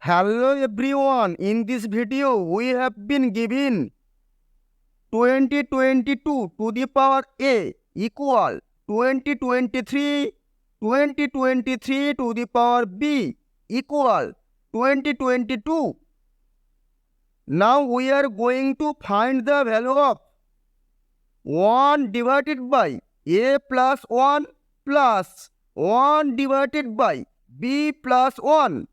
Hello everyone, in this video we have been given 2022 to the power a equal 2023 to the power b equal 2022. Now we are going to find the value of 1 divided by a plus 1 plus 1 divided by b plus 1.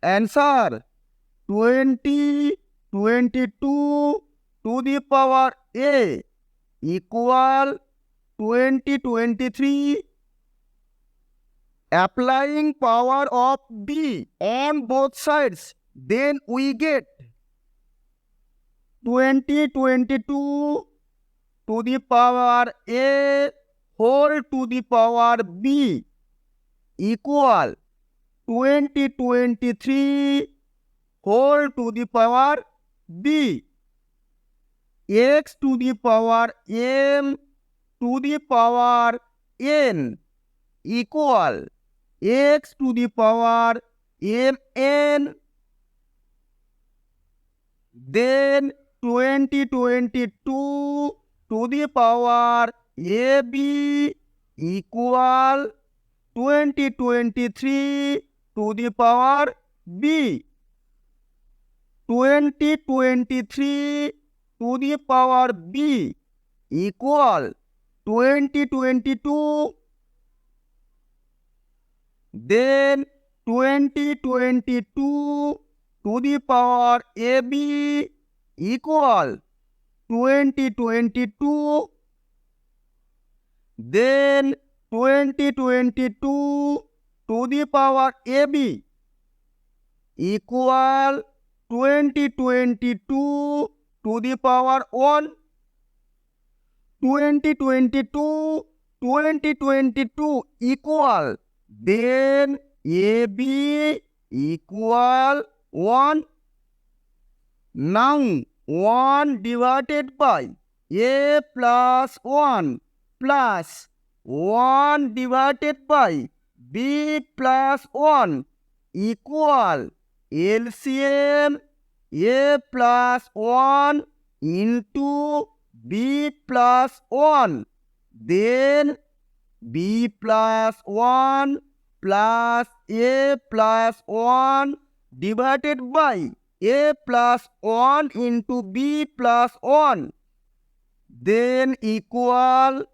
Answer 2022 to the power a equal 2023. Applying power of b on both sides, then we get 2022 to the power a whole to the power b equal 2023 whole to the power b. X to the power m to the power n equal x to the power mn. Then 2022 to the power ab equal 2023 to the power b. 2023 to the power b equal 2022. Then 2022 to the power ab equal 2022. Then 2022 to the power ab equal 2022 to the power 1. 2022 equal, then ab equal 1. Now 1 divided by a plus 1 plus 1 divided by b plus 1 equal LCM a plus 1 into b plus 1. Then b plus 1 plus a plus 1 divided by a plus 1 into b plus 1. Then equal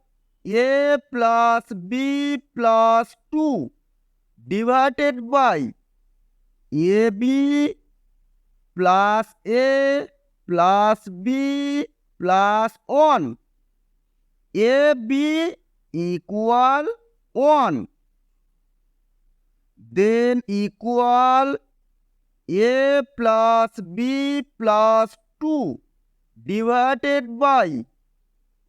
a plus b plus 2 divided by ab plus a plus b plus 1. ab equal 1. Then equal a plus b plus 2 divided by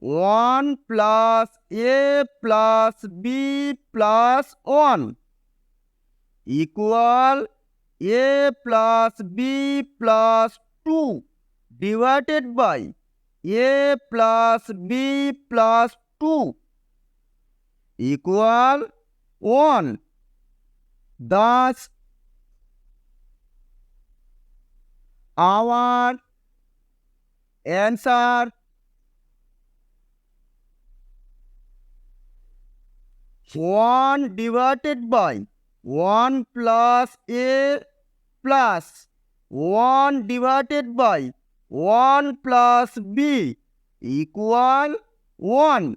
1 plus a plus b plus 1 equal a plus b plus 2 divided by a plus b plus 2 equal 1. Thus, our answer 1 divided by 1 plus a plus 1 divided by 1 plus b equal 1.